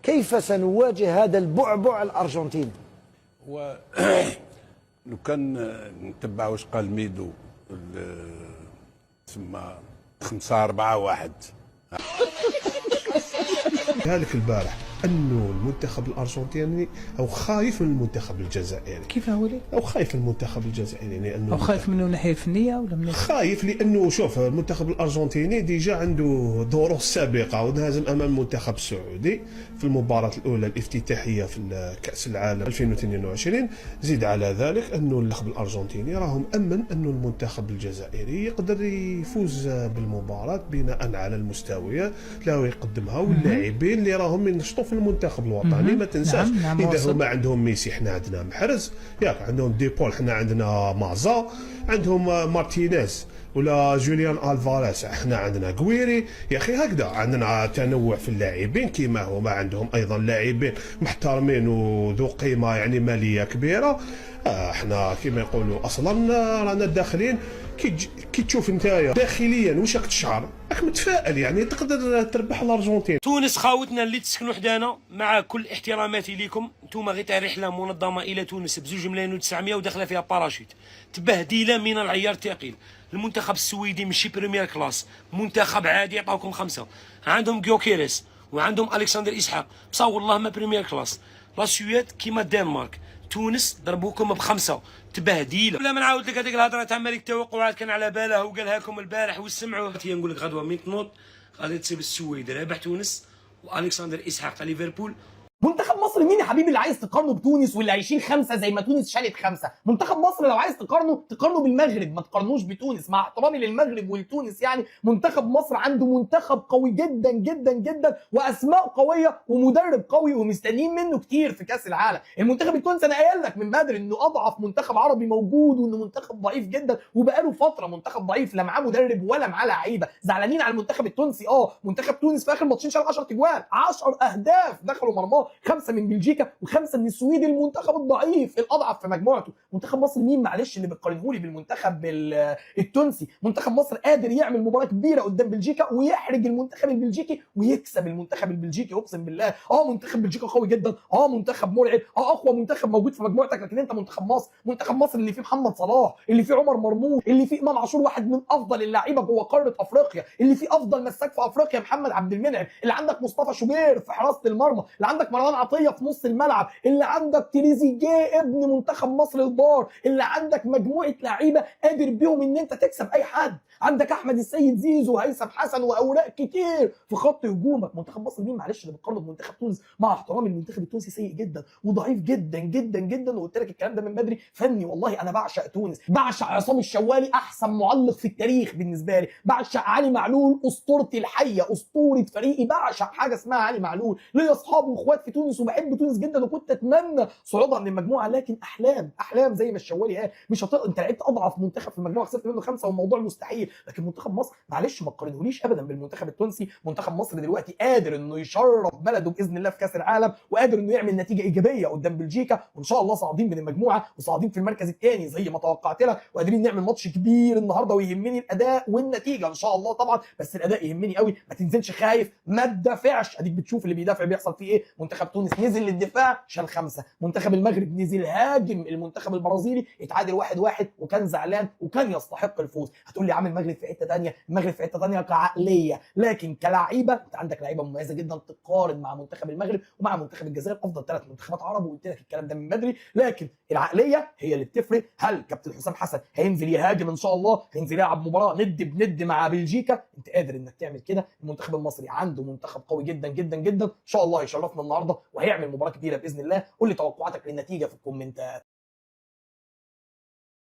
كيف سنواجه هذا البعبع الأرجنتيني؟ و لو كان نتبع واش قال ميدو تسمى 5-4-1. ذلك البارح انه المنتخب الارجنتيني او خايف من المنتخب الجزائري. كيف هو ليه؟ او خايف من المنتخب الجزائري لانه او خايف منه من الناحيه الفنيه ولا من خايف لانه شوف المنتخب الارجنتيني ديجا عنده دوره سابقه وانهزم امام المنتخب السعودي في المباراه الاولى الافتتاحيه في كاس العالم 2022. زيد على ذلك انه المنتخب الارجنتيني راهم امن انه المنتخب الجزائري يقدر يفوز بالمباراه بناء على المستويات اللي يقدمها واللاعبين اللي راهم ينشطوا في المنتخب الوطني. ما تنساش اذا هما عندهم ميسي حنا عندنا محرز، ياك عندهم ديبول حنا عندنا مازا، عندهم مارتينيز ولا جوليان الفاريز حنا عندنا غويري. يا اخي هكذا عندنا تنوع في اللاعبين كما هما عندهم ايضا لاعبين محترمين وذو قيمه يعني ماليه كبيره. احنا كما يقولوا اصلا رانا داخلين كي تشوف نتايا داخليا واش راك تشعر راك متفائل يعني تقدر تربح الارجنتين. تونس خاوتنا اللي تسكنوا حدانا، مع كل احتراماتي لكم، نتوما غير تاع رحله منظمه الى تونس ب2 ملايين و900 وداخله فيها باراشوت، تبهديله من العيار الثقيل. المنتخب السويدي ماشي بريمير كلاس، منتخب عادي يعطاوكم 5. عندهم جيوكيريس وعندهم الكسندر اسحاق، بصح والله ما بريمير كلاس. لا سويد كيما الدنمارك. تونس ضربوكم ب5 تبهديله. ولا ما نعاود لك هذيك الهضره تاع ملك التوقعات كان على باله وقالها لكم البارح وسمعوه. نقول لك غدوه 100 نوط غادي تصيب السويد رابح تونس والكسندر اسحاق تاع ليفربول. منتخب مصر مين يا حبيبي اللي عايز تقارنه بتونس واللي هيشيل 5 زي ما تونس شالت 5؟ منتخب مصر لو عايز تقارنه بالمغرب، ما تقارنوش بتونس. مع احترامي للمغرب ولتونس يعني منتخب مصر عنده منتخب قوي جدا جدا جدا واسماء قويه ومدرب قوي ومستنيين منه كتير في كاس العالم. المنتخب التونسي انا قايل لك من بدري انه اضعف منتخب عربي موجود وانه منتخب ضعيف جدا وبقاله فتره منتخب ضعيف، لا معاه مدرب ولا معاه لعيبه. زعلانين على المنتخب التونسي. منتخب تونس في اخر ماتشين شال 10 تجوال، 10 اهداف دخلوا مرماه، 5 من بلجيكا و5 من السويد، المنتخب الضعيف الاضعف في مجموعته. منتخب مصر مين معلش اللي بتقارنهولي بالمنتخب التونسي؟ منتخب مصر قادر يعمل مباراه كبيره قدام بلجيكا ويحرج المنتخب البلجيكي ويكسب المنتخب البلجيكي، اقسم بالله. منتخب بلجيكا قوي جدا، منتخب مرعب، اقوى منتخب موجود في مجموعتك. لكن انت منتخب مصر اللي فيه محمد صلاح، اللي فيه عمر مرموش، اللي فيه امام عاشور واحد من افضل اللعيبه جوه قاره افريقيا، اللي فيه افضل مساك في افريقيا محمد عبد المنعم، اللي عندك مصطفى شوبير في حراسه المرمى، اللي عندك مروان عطيه في نص الملعب، اللي عندك تريزيجيه ابن منتخب مصر البار، اللي عندك مجموعه لعيبه قادر بيهم ان انت تكسب اي حد. عندك احمد السيد زيزو وهيثم حسن واوراق كتير في خط هجومك. منتخب مصر مين معلش اللي بتقارنه بمنتخب تونس؟ مع احترامي المنتخب التونسي سيء جدا وضعيف جدا جدا جدا، وقلت لك الكلام ده من بدري. فني والله انا بعشق تونس، بعشق عصام الشوالي احسن معلق في التاريخ بالنسبه لي، بعشق علي معلول اسطورتي الحيه، اسطوره فريقي، بعشق حاجه اسمها علي معلول. ليا اصحاب واخوات في تونس وبحب تونس جدا وكنت اتمنى صعودها من المجموعه، لكن احلام زي ما الشوالي قال مش انت لعبت اضعف منتخب في المجموعه خسرت منه 5 والموضوع مستحيل. لكن منتخب مصر معلش ما تقارنهوليش ابدا بالمنتخب التونسي. منتخب مصر دلوقتي قادر انه يشرف بلده باذن الله في كاس العالم، وقادر انه يعمل نتيجه ايجابيه قدام بلجيكا، وان شاء الله صاعدين من المجموعه وصاعدين في المركز الثاني زي ما توقعت لك، وقادرين نعمل ماتش كبير النهارده. ويهمني الاداء والنتيجه ان شاء الله طبعا، بس الاداء يهمني قوي. ما تنزلش خايف، ما تدافعش. اديك بتشوف اللي بيدافع بيحصل فيه ايه. منتخب تونس نزل للدفاع شال 5، منتخب المغرب نزل هاجم المنتخب البرازيلي اتعادل 1-1 وكان زعلان وكان يستحق الفوز. هتقول لي عامل المغرب في حته ثانيه، المغرب في حته ثانيه كعقليه، لكن كلاعيبه انت عندك لعيبه مميزه جدا تقارن مع منتخب المغرب ومع منتخب الجزائر، افضل 3 منتخبات عرب، وقلت لك الكلام ده من بدري. لكن العقليه هي اللي بتفرق. هل كابتن حسام حسن هينزل يهاجم ان شاء الله، هينزل يلعب مباراه ند بند مع بلجيكا؟ انت قادر انك تعمل كده. المنتخب المصري عنده منتخب قوي جدا جدا جدا، ان شاء الله هيشرفنا النهارده وهيعمل مباراه كبيره باذن الله. قول لي توقعاتك للنتيجه في الكومنتات.